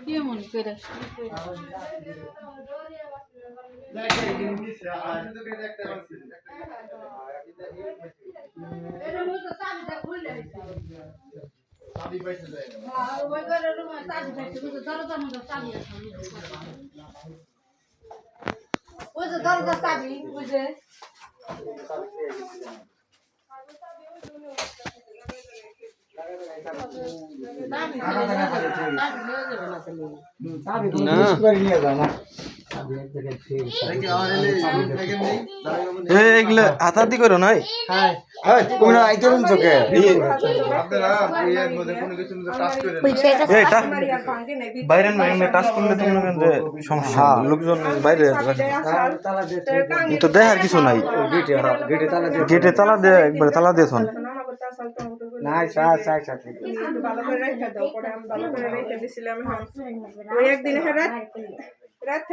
কেমন করে এগুলো হাতাহাতি করো নাই বাইরে টাচ করলে সমস্যা লোকজন বাইরে তো দেখার কিছু নাই গেটে তালা দিয়ে একবারে তালা দিয়ে থন রাত